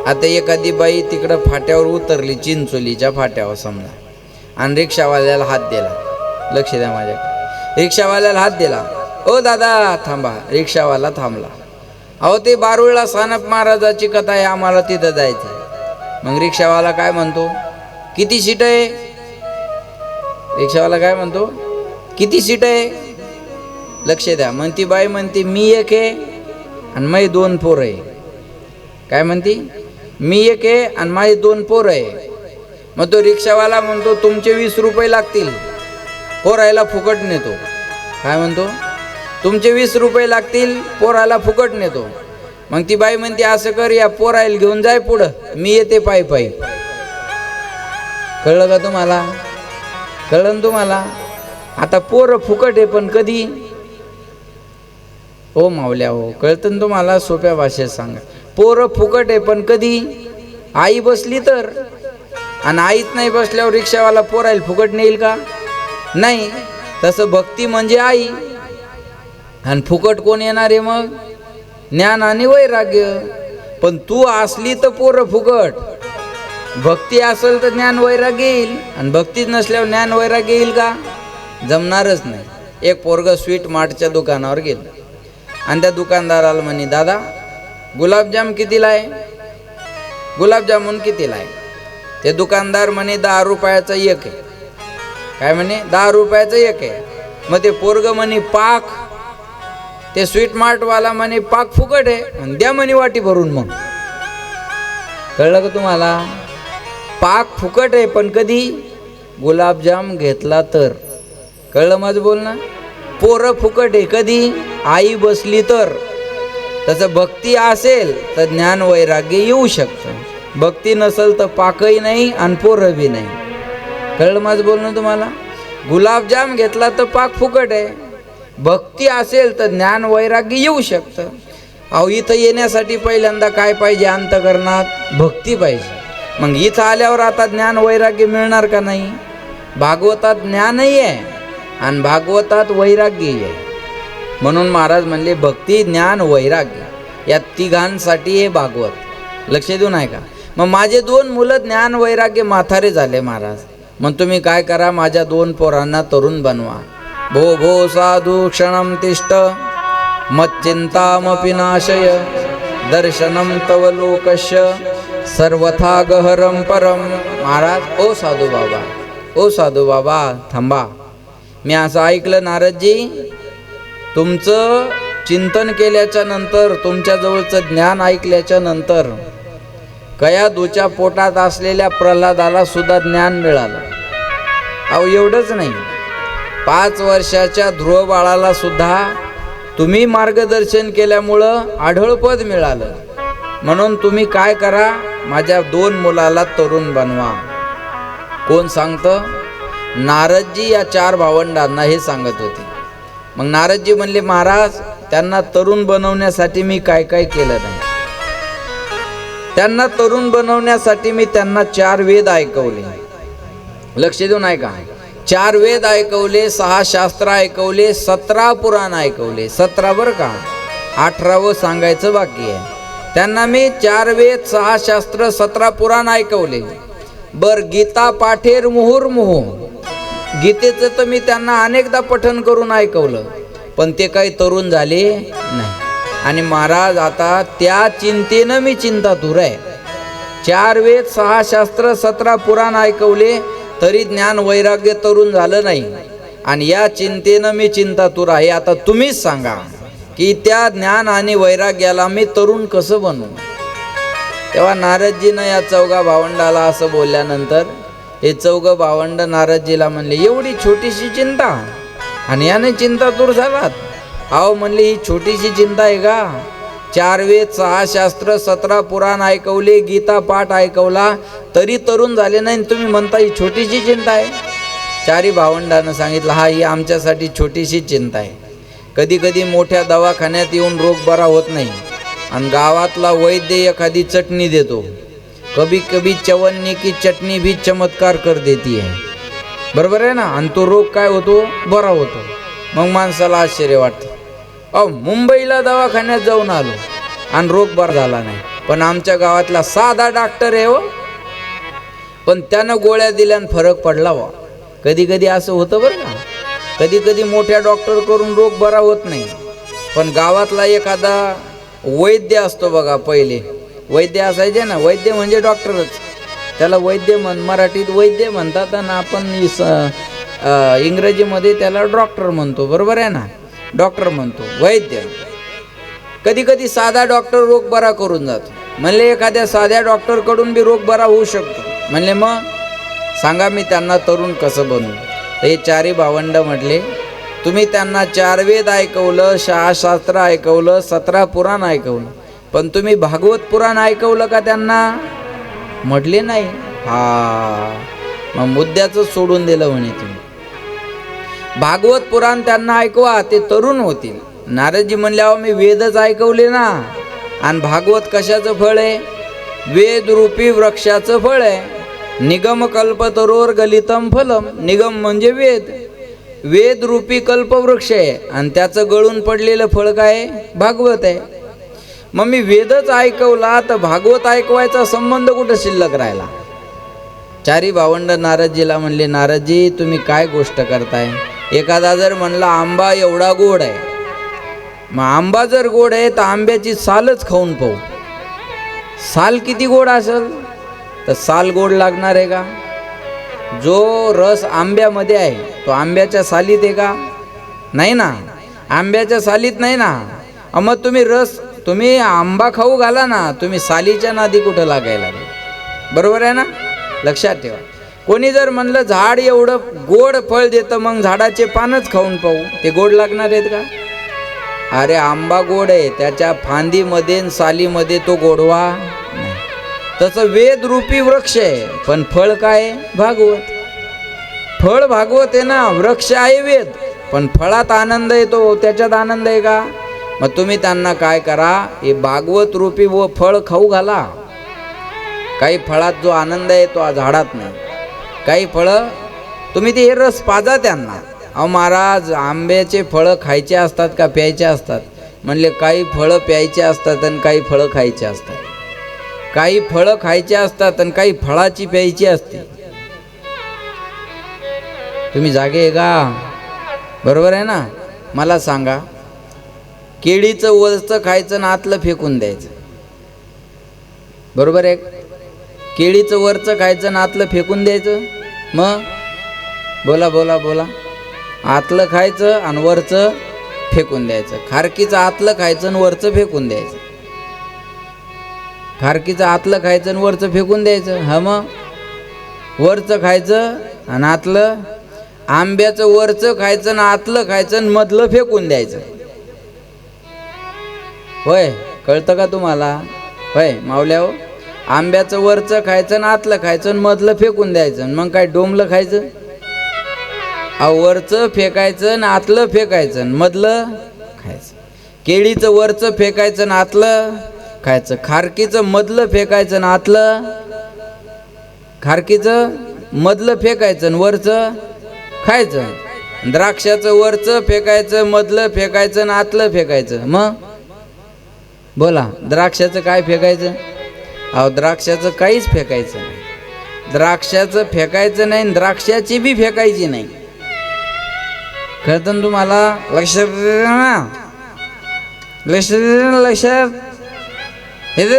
आता एखादी बाई तिकडं फाट्यावर उतरली, चिंचोलीच्या फाट्यावर समजा, आणि रिक्षावाल्याला हात दिला. लक्ष द्या माझ्याकडे. रिक्षावाल्याला हात दिला. ओ दादा थांबा. रिक्षावाला थांबला. अहो ते बारूळला सानप महाराजाची कथा आहे, आम्हाला तिथं जायचं. मग रिक्षावाला काय म्हणतो? किती सीट आहे? रिक्षावाला काय म्हणतो? किती सीट आहे? लक्ष द्या. म्हणती बाई म्हणते मी एक आहे आणि माझी 2 पोरं आहे. काय म्हणती? मी एक आहे आणि माझी 2 पोरं आहे. मग तो रिक्षावाला म्हणतो तुमचे 20 रुपये लागतील, पोरायला फुकट नेतो. काय म्हणतो? तुमचे 20 रुपये लागतील, पोरायला फुकट नेतो. मग ती बाई म्हणते असं कर, या पोरायला घेऊन जाय पुढं, मी येते पायी पायी. कळलं का तुम्हाला? कळलं तुम्हाला? आता पोरं फुकट आहे पण कधी? हो मावल्या हो, कळतं ना तुम्हाला? सोप्या भाषेत सांगा. पोरं फुकट आहे पण कधी? आई बसली तर. आणि आईच नाही बसल्यावर रिक्षावाला पोरायला फुकट नेईल का? नाही. तसं भक्ती म्हणजे आई. आणि फुकट कोण येणार आहे मग? ज्ञान आणि वैराग्य. पण तू असली तर पोरं फुकट. भक्ती असेल तर ज्ञान वैराग्य येईल, आणि भक्तीच नसल्यावर ज्ञान वैराग्य येईल का? जमणारच नाही. एक पोरग स्वीट मार्टच्या दुकानावर गेलं आणि त्या दुकानदाराला म्हणे दादा गुलाबजाम कितीला आहे? गुलाबजामुन कितीला आहे? ते दुकानदार म्हणे 10 रुपयाचं एक आहे. काय म्हणे 10 रुपयाचं एक आहे. मग ते पोरग म्हणे पाक. ते स्वीट मार्टवाला म्हणे पाक फुकट आहे आणि द्या म्हणे वाटी भरून. मग कळलं का तुम्हाला? पाक फुकट आहे पण कधी गुलाबजाम घेतला तर. कळलं माझं बोलणं? पोरं फुकट आहे कधी आई बसली तर. तसं भक्ती असेल तर ज्ञान वैराग्य येऊ शकतं. भक्ती नसेल तर पाकही नाही आणि पोरं बी नाही. कळलं माझं बोलणं तुम्हाला? गुलाबजाम घेतला तर पाक फुकट आहे. भक्ती असेल तर ज्ञान वैराग्य येऊ शकतं. अहो इथं येण्यासाठी पहिल्यांदा काय पाहिजे? अंतःकरणात भक्ती पाहिजे. मग इथं आल्यावर आता ज्ञान वैराग्य मिळणार का नाही? भागवतात ज्ञानही आहे आणि भागवतात वैराग्यही आहे. म्हणून महाराज म्हणले भक्ती ज्ञान वैराग्य या तिघांसाठी हे भागवत. लक्ष देऊ नाही का? मग माझे 2 मुलं ज्ञान वैराग्य म्हातारे झाले महाराज. मग तुम्ही काय करा? माझ्या 2 पोरांना तरुण बनवा. भो भो साधू क्षणम तिष्ठ मच्चिंतामपि नाशय दर्शनम तव लोकस्य सर्वथा गहरम परम. महाराज ओ साधू बाबा, ओ साधू बाबा थांबा. मी असं ऐकलं नारदजी, तुमचं चिंतन केल्याच्या नंतर, तुमच्याजवळचं ज्ञान ऐकल्याच्या नंतर कयाधूच्या पोटात असलेल्या प्रल्हादाला सुद्धा ज्ञान मिळालं. अहो एवढंच नाही, 5 वर्षाच्या ध्रुव बाळाला सुद्धा तुम्ही मार्गदर्शन केल्यामुळं आढळपद मिळालं. म्हणून तुम्ही काय करा? माझ्या 2 मुलाला तरुण बनवा. कोण सांगतं? नारदजी या 4 भावंडांना हे सांगत होते. मग नारदजी म्हणले महाराज त्यांना तरुण बनवण्यासाठी मी काय काय केलं नाही. त्यांना तरुण बनवण्यासाठी मी त्यांना 4 वेद ऐकवले. लक्ष देऊन ऐका. 4 वेद ऐकवले, 6 शास्त्र ऐकवले, 17 पुराण ऐकवले. 17 बरं का, 18वं सांगायचं बाकी आहे. त्यांना मी 4 वेद, 6 शास्त्र, 17 पुराण ऐकवले. बर गीता पाठेर मुहुर्मुहू, गीतेचं तर मी त्यांना अनेकदा पठन करून ऐकवलं, पण ते काही तरुण झाले नाही. आणि महाराज आता त्या चिंतेनं मी चिंतातूर आहे. 4 वेद, 6 शास्त्र, 17 पुराण ऐकवले तरी ज्ञान वैराग्य तरुण झालं नाही. आणि या चिंतेनं मी चिंतातूर आहे. आता तुम्हीच सांगा की त्या ज्ञान आणि वैराग्याला मी तरुण कसं बनवू? तेव्हा नारदजीनं या 4 भावंडाला असं बोलल्यानंतर हे 4 भावंड नारदजीला म्हणले एवढी छोटीशी चिंता आणि याने चिंतातूर झालात? अहो म्हणले ही छोटीशी चिंता आहे का? 4 वेद, 6 शास्त्र, 17 पुराण ऐकवले, गीता पाठ ऐकवला तरी तरुण झाले नाही, तुम्ही म्हणता ही छोटीशी चिंता आहे? 4 भावंडानं सांगितलं हा ही आमच्यासाठी छोटीशी चिंता आहे. कधी कधी मोठ्या दवाखान्यात येऊन रोग बरा होत नाही आणि गावातला वैद्य एखादी चटणी देतो. कभी कभी चवन्नी की चटणी भी चमत्कार कर देती है. बरोबर आहे ना? आणि तो रोग काय होतो? बरा होतो. मग माणसाला आश्चर्य वाटतं. अहो मुंबईला दवाखान्यात जाऊन आलो आणि रोग बरा झाला नाही, पण आमच्या गावातला साधा डॉक्टर आहे हो, पण त्यानं गोळ्या दिल्यानं फरक पडला वा. कधी कधी असं होतं बरं का. कधी कधी मोठ्या डॉक्टर करून रोग बरा होत नाही, पण गावातला एखादा वैद्य असतो बघा. पहिले वैद्य असायचे ना, वैद्य म्हणजे डॉक्टरच, त्याला वैद्य मराठीत वैद्य म्हणतात आणि आपण इंग्रजीमध्ये त्याला डॉक्टर म्हणतो. बरोबर आहे ना? डॉक्टर म्हणतो, वैद्य. कधी कधी साधा डॉक्टर रोग बरा करून जातो. म्हणले एखाद्या साध्या डॉक्टरकडून बी रोग बरा होऊ शकतो. म्हणले मग सांगा मी त्यांना तरुण कसं बनवू? हे 4 भावंड म्हटले तुम्ही त्यांना 4 वेद ऐकवलं, 6 शास्त्र ऐकवलं, 17 पुराण ऐकवलं, पण तुम्ही भागवत पुराण ऐकवलं का त्यांना? म्हटले नाही. हा मग मुद्द्याचं सोडून दिलं म्हणे तुम्ही. भागवत पुराण त्यांना ऐकवा, ते तरुण होतील. नारदजी म्हणले अहो मी वेदच ऐकवले ना, आणि भागवत कशाचं फळ आहे? वेद रूपी वृक्षाचं फळ आहे. निगम कल्पतरोर गलितम फलम. निगम म्हणजे वेद, वेद रूपी कल्पवृक्ष आहे आणि त्याचं गळून पडलेलं फळ काय? भागवत आहे. मग मी वेदच ऐकवला तर भागवत ऐकवायचा संबंध कुठं शिल्लक राहिला? 4 भावंड नारदजीला म्हणले नारदजी तुम्ही काय गोष्ट करताय? एखादा जर म्हणला आंबा एवढा गोड आहे, मग आंबा जर गोड आहे तर आंब्याची सालच खाऊन पाहू, साल किती गोड असेल. तर साल गोड लागणार आहे का? जो रस आंब्यामध्ये आहे तो आंब्याच्या सालीत आहे का? नाही ना, आंब्याच्या सालीत नाही ना. मग तुम्ही आंबा खाऊ घाला ना, तुम्ही सालीच्या नादी कुठं लागायला? बरोबर आहे ना? लक्षात ठेवा. कोणी जर म्हणलं झाड एवढं गोड फळ देतं, मग झाडाचे पानच खाऊन पाहू, ते गोड लागणार आहेत का? अरे आंबा गोड आहे, त्याच्या फांदीमध्ये आणि सालीमध्ये तो गोडवा नाही. तसं वेद रूपी वृक्ष आहे, पण फळ काय? भागवत. फळ भागवत आहे ना, वृक्ष आहे वेद, पण फळात आनंद येतो, त्याच्यात आनंद आहे का? मग तुम्ही त्यांना काय करा, हे भागवत रूपी व फळ खाऊ घाला. काही फळात जो आनंद आहे तो झाडात नाही. काही फळं तुम्ही ते हे रस पाजा त्यांना. अहो महाराज, आंब्याचे फळं खायचे असतात का प्यायचे असतात? म्हणले काही फळं प्यायचे असतात आणि काही फळं खायचे असतात. काही फळं खायचे असतात आणि काही फळाची प्यायची असते. तुम्ही जागे आहे का? बरोबर आहे ना? मला सांगा, केळीचं वरचं खायचं आणि आतलं फेकून द्यायचं, बरोबर आहे? केळीचं वरचं खायचं आणि आतलं फेकून द्यायचं. मग बोला बोला बोला. आतलं खायचं आणि वरचं फेकून द्यायचं. खारकीचं आतलं खायचं आणि वरचं फेकून द्यायचं. खारकीचं आतलं खायचं आणि वरचं फेकून द्यायचं. हा, मग वरचं खायचं आणि आतलं, आंब्याचं वरचं खायचं आणि आतलं खायचं आणि मधलं फेकून द्यायचं. होय, कळतं का तुम्हाला? होय मावल्या हो. आंब्याचं वरचं खायचं आणि आतलं खायचं आणि मधलं फेकून द्यायचं. मग काय डोंबलं खायचं? वरचं फेकायचं आणि आतलं फेकायचं आणि मधलं खायचं. केळीचं वरचं फेकायचं आणि आतलं खायचं. खारकीचं मधलं फेकायचं आणि आतलं, खारकीचं मधलं फेकायचं आणि वरचं खायचं. द्राक्षाचं वरचं फेकायचं, मधलं फेकायचं आणि आतलं फेकायचं. मग बोला, द्राक्षाचं काय फेकायचं? द्राक्षाचं काहीच फेकायचं नाही. द्राक्षाचं फेकायचं नाही, द्राक्षाची बी फेकायची नाही. कळतं तुम्हाला? लक्षात लक्षात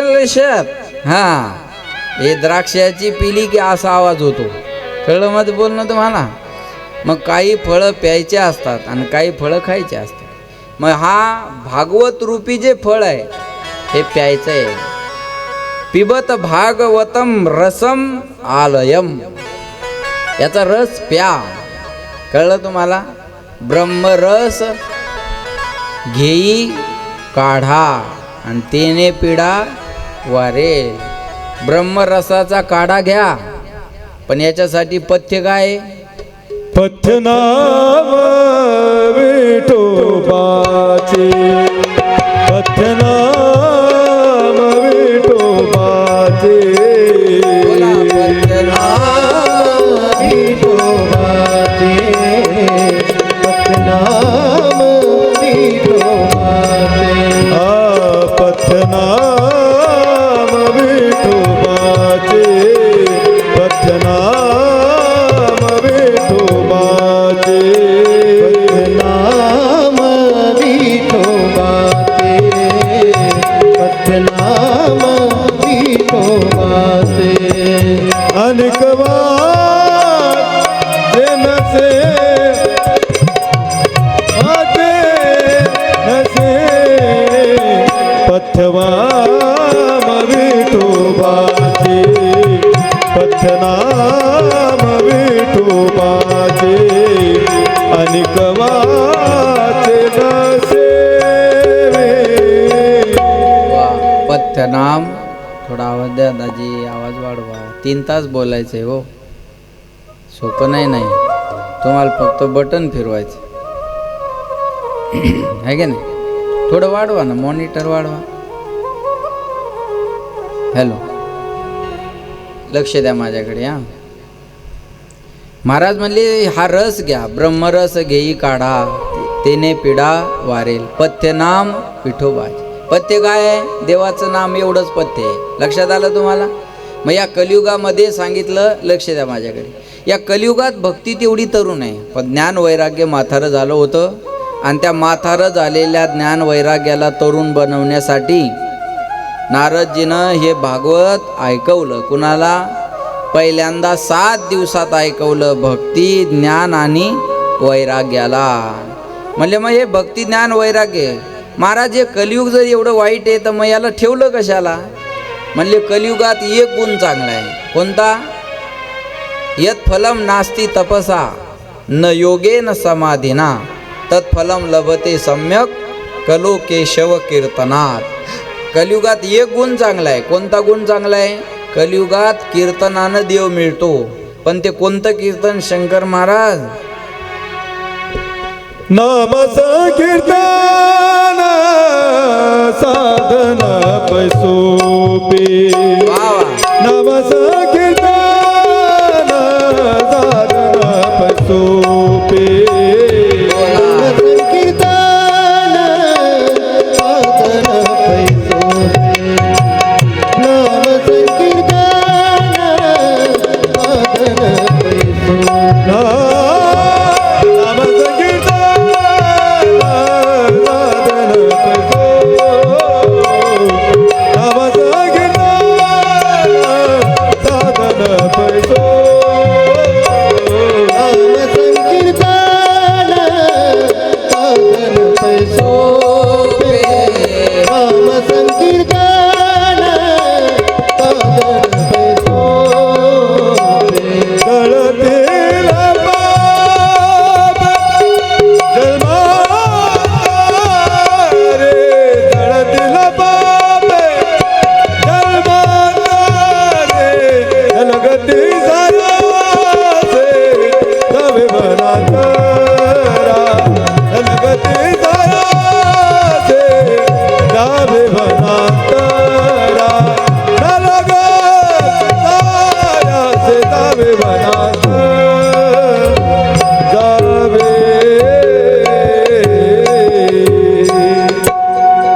लक्षात. हा, हे द्राक्षाची पिली की असा आवाज होतो. कळलं मग बोलणं तुम्हाला? मग काही फळं प्यायचे असतात आणि काही फळं खायचे असतात. मग हा भागवत रूपी जे फळ आहे हे प्यायचं आहे. पिबत भागवतम रसम आलयम, याचा रस प्या. कळलं तुम्हाला? ब्रह्मरस घेई काढा आणि तेने पिढा वारेल. ब्रह्मरसाचा काढा घ्या, पण याच्यासाठी पथ्य काय? पथ्य नाम विठोबाचे, पथ्य नाम विठोबाचे. बोला, पथ्य नाम विठोबाचे, पथ्य नाम विठोबाचे. पथ्य नाम विठोबाचे, पथ्य नाम विठोबाचे, पथ्य नाम विठोबाचे, पथ्य नाम विठोबाचे. अनेक वाद जे नसे आते नसे, पथ्यनाम विठोबाचे, पथ्यनाम विठोबाचे. अनेक वाचे नसे. पथ्य नाम. थोडा आवाज द्या दाजी, आवाज वाढवा. 3 तास बोलायचंय हो, सोपं नाही. तुम्हाला फक्त बटन फिरवायचं आहे का नाही? थोडं वाढवा ना, मॉनिटर वाढवा. हॅलो, लक्ष द्या माझ्याकडे. हा, महाराज म्हणले हा रस घ्या, ब्रह्मरस घेई काढा तेने पिढा वारेल. पथ्य नाम विठोबाचे. पथ्य काय आहे? देवाचं नाम, एवढंच पथ्य आहे. लक्षात आलं तुम्हाला? मग या कलियुगामध्ये सांगितलं, लक्ष द्या माझ्याकडे. या कलियुगात भक्ती तेवढी तरुण आहे, पण ज्ञान वैराग्य म्हातारं झालं होतं. आणि त्या म्हातारं झालेल्या ज्ञान वैराग्याला तरुण बनवण्यासाठी नारदजीनं हे भागवत ऐकवलं. कुणाला? पहिल्यांदा 7 दिवसात ऐकवलं भक्ती ज्ञान आणि वैराग्याला. म्हणजे मग हे भक्ती ज्ञान वैराग्य महाराज, हे कलियुग जर एवढं वाईट आहे तर मग याला ठेवलं कशाला? म्हणले कलियुगात एक गुण चांगला आहे. कोणता? यत् फलम नास्ति तपसा न योगेन समाधिना तत्फलम लभते सम्यक कलो केशव कीर्तनात. कलियुगात एक गुण चांगला आहे. कोणता गुण चांगला आहे? कलियुगात कीर्तनानं देव मिळतो. पण ते कोणतं कीर्तन? शंकर महाराज नाम संकीर्तन साधन पैसोपे. वा वा. नाम संकीर्तन साधन पैसोपे.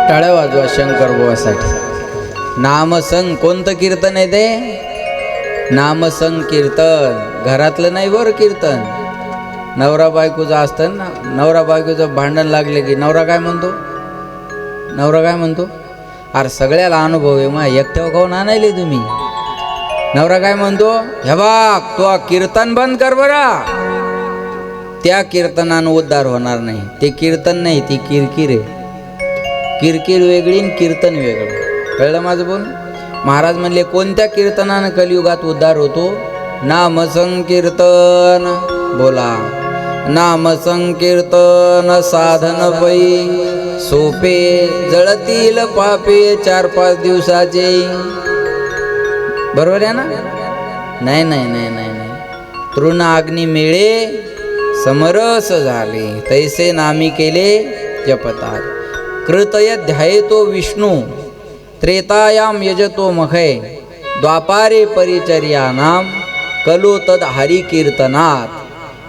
टाळ्या वाजवा शंकर बुवासाठी. नामसंग कोणतं कीर्तन आहे ते? नामसंग कीर्तन. घरातलं नाही बरं कीर्तन. नवरा बायकोचं असतं ना, नवरा बायकोचं भांडण लागले की नवरा काय म्हणतो? नवरा काय म्हणतो? अरे सगळ्याला अनुभव आहे, मग एकट्यावर खाऊन आणायले तुम्ही. नवरा काय म्हणतो? हे बाग तो कीर्तन बंद कर बरा. त्या कीर्तनानं उद्धार होणार नाही. ते कीर्तन नाही, ती किरकिर आहे. किरकिर वेगळी आणि कीर्तन वेगळं. कळलं माझं बोल? महाराज म्हणले कोणत्या कीर्तनानं कलियुगात उद्धार होतो? नाम संकीर्तन. बोला. नाम संकीर्तन साधन पै सोपे जळतील पापे 4-5 दिवसाचे. बरोबर आहे ना? नाही नाही नाही नाही नाही. तृण अग्नी मिळे समरस झाले तैसे नामी केले जपतात. कृतय ध्यायतो विष्णू त्रेतायाम यजतो मखय द्वापारे परिचर्यानाम कलो तद हरी कीर्तनात.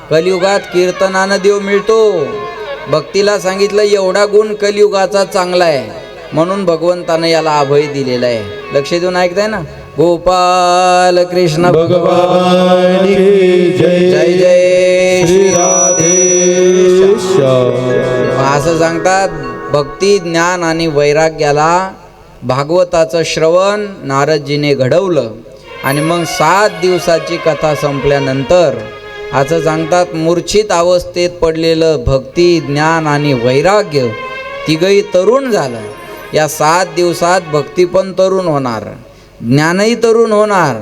कलियुगात कीर्तनानं देव मिळतो. भक्तीला सांगितलं एवढा गुण कलियुगाचा चांगला आहे म्हणून भगवंतानं याला अभय दिलेला आहे. लक्ष देऊन ऐकताय ना? गोपाल कृष्ण भगवान की जय. जय जय श्री राधे श्याम. असं सांगतात भक्ती ज्ञान आणि वैराग्याला भागवताचं श्रवण नारदजीने घडवलं. आणि मग 7 दिवसाची कथा संपल्यानंतर असं सांगतात मूर्छित अवस्थेत पडलेलं भक्ती ज्ञान आणि वैराग्य तिघही तरुण झालं. या 7 दिवसात भक्ती पण तरुण होणार, ज्ञानही तरुण होणार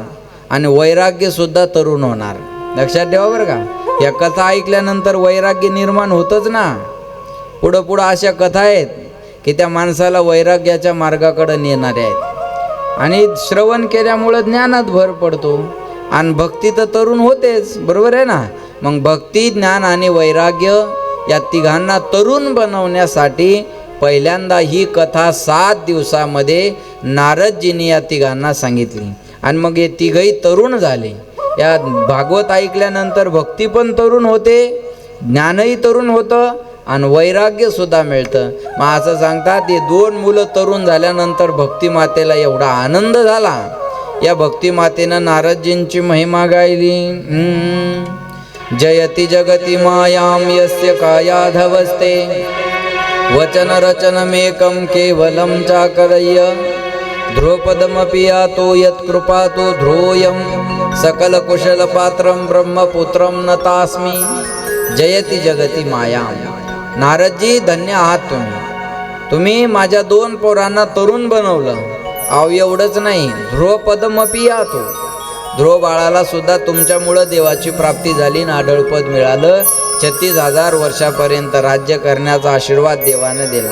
आणि वैराग्यसुद्धा तरुण होणार. लक्षात ठेवा बरं का. या कथा ऐकल्यानंतर वैराग्य निर्माण होतच ना. पुढं पुढं अशा कथा आहेत की त्या माणसाला वैराग्याच्या मार्गाकडे नेणाऱ्या आहेत. आणि श्रवण केल्यामुळं ज्ञानात भर पडतो आणि भक्ती तर तरुण होतेच. बरोबर आहे ना? मग भक्ती ज्ञान आणि वैराग्य या तिघांना तरुण बनवण्यासाठी पहिल्यांदा ही कथा 7 दिवसामध्ये नारदजींनी या तिघांना सांगितली. आणि मग हे तिघही तरुण झाले. या भागवत ऐकल्यानंतर भक्ती पण तरुण होते, ज्ञानही तरुण होतं आणि वैराग्य सुद्धा मिळतं. मग असं सांगतात हे 2 मुलं तरुण झाल्यानंतर भक्ती मातेला एवढा आनंद झाला. या भक्ती मातेनं नारदजींची महिमा गायली. जयति जगति मायां यस्य कायाधवस्ते वचन रचनमेकं केवलं चाकरय्य ध्रुवपदमपि यातो यत्कृपातो ध्रुवयं सकलकुशलपात्रं ब्रह्मपुत्रं नतास्मि जयति जगती मायां. नारदजी, धन्य आहात तुम्ही माझ्या 2 पोरांना तरुण बनवलं. अहो एवढंच नाही, ध्रुवपदमपि यातो, ध्रुव बाळाला सुद्धा तुमच्यामुळं देवाची प्राप्ती झाली आणि आढळपद मिळालं. 36,000 वर्षापर्यंत राज्य करण्याचा आशीर्वाद देवाने दिला.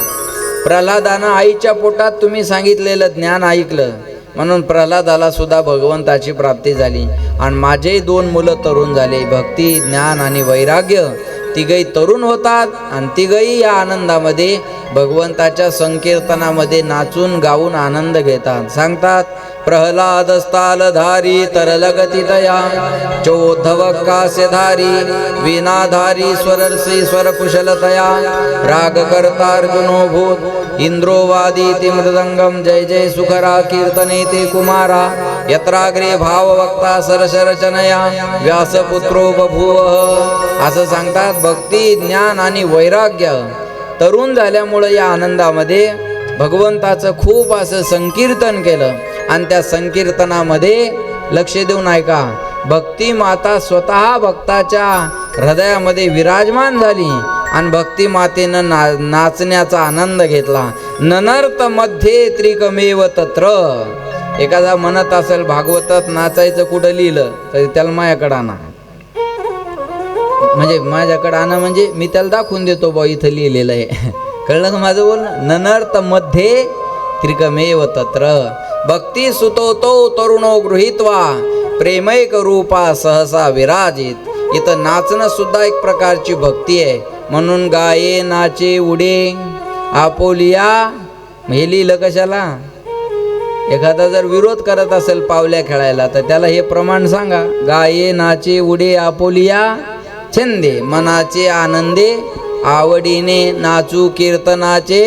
प्रल्हादानं आईच्या पोटात तुम्ही सांगितलेलं ज्ञान ऐकलं म्हणून प्रल्हादाला सुद्धा भगवंताची प्राप्ती झाली. आणि माझेही 2 मुलं तरुण झाले. भक्ती, ज्ञान आणि वैराग्य तिघही तरुण होतात आणि तिघही या आनंदामध्ये भगवंताच्या संकीर्तनामध्ये नाचून गाऊन आनंद घेतात. सांगतात, प्रल्हादस्थालधारी तरलगतितया चोद्धवकास्यधारी वीणाधारी स्वरर्षी स्वरकुशलतया रागकर्तार्जुनो भूत इंद्रोवादीति मृदंगम जय जय सुखरा कीर्तने ते कुमारा यत्राग्रे भाववक्ता सरसरचनया व्यासपुत्रो बभूव. असं सांगतात. भक्ती, ज्ञान आणि वैराग्य तरुण झाल्यामुळं या आनंदामध्ये भगवंताचं खूप असं संकीर्तन केलं. आणि त्या संकीर्तनामध्ये लक्ष देऊन ऐका, भक्ती माता स्वतः भक्ताच्या हृदयामध्ये विराजमान झाली आणि भक्ती मातेनं नाचण्याचा आनंद घेतला. ननर्त मध्ये त्रिकमेव तत्र. एखादा म्हणत असेल भागवतात नाचायचं कुठं लिहिलं तरी त्याला माझ्याकडं आणा, म्हणजे माझ्याकडे आणा म्हणजे मी त्याला दाखवून देतो बा इथं लिहिलेलं आहे. कळलं का माझं बोलणं? ननर्त मध्ये त्रिकमेव तत्र भक्ती सुतोतो तरुणो गृहीत्वा प्रेमैक रूपा सहसा विराजित. इथं नाचणं सुद्धा एक प्रकारची भक्ती आहे. म्हणून गाये नाचे उडे आपोलिया. हे लिहिलं कशाला? एखादा जर विरोध करत असेल पावल्या खेळायला तर त्याला हे प्रमाण सांगा. गाये नाचे उडे आपोलिया छंदे मनाचे आनंदे आवडीने नाचू कीर्तनाचे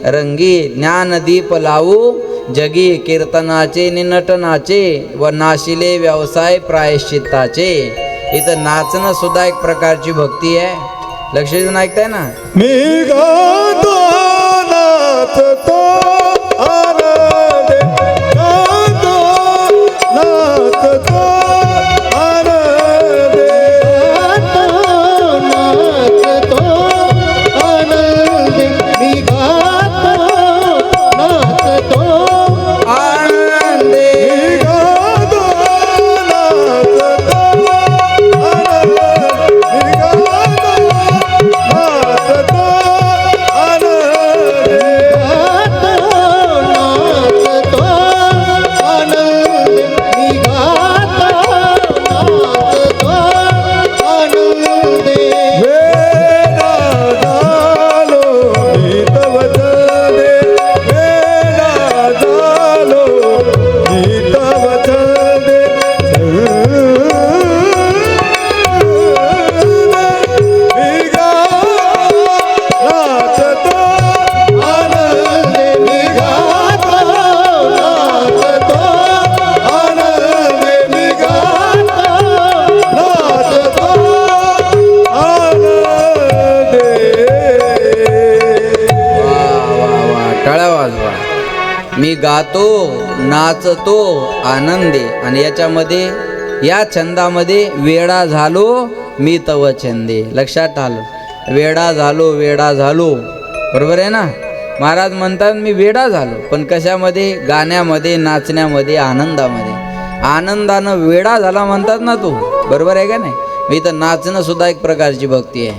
रंगी ज्ञानदीप लावू जगी कीर्तनाचे निनटनाचे व नाशिले व्यवसाय प्रायश्चित्ताचे. इथं नाचणं सुद्धा एक प्रकारची भक्ती आहे. लक्ष देऊन ऐकताय ना? मी गातो नाचतो आनंदे, गातो नाचतो आनंदे, गातो नाचतो आनंदे, मी गातो नाचतो आनंदे. मी गातो नाचतो आनंदे, मी गातो नाचतो आनंदे, गातो नाचतो आनंदे, मी गातो नाचतो आनंदे. वेडा झालो मी तव चंदे, वेडा झालो मी तव चंदे, मी गातो नाचतो आनंदे, मी गातो नाचतो आनंदे, मी गातो नाचतो आनंदे. वा वा वा, टाळ्या वाजवा. मी गातो नाचतो आनंदे. आणि याच्यामध्ये या छंदामध्ये वेडा झालो मी तव छंदे. लक्षात आलं? वेडा झालो, वेडा झालो. बरोबर आहे ना? महाराज म्हणतात मी वेडा झालो. पण कशामध्ये? गाण्यामध्ये, नाचण्यामध्ये, आनंदामध्ये. आनंदानं वेडा झाला म्हणतात ना तू. बरोबर आहे का नाही? मी तर नाचणं सुद्धा एक प्रकारची भक्ती आहे.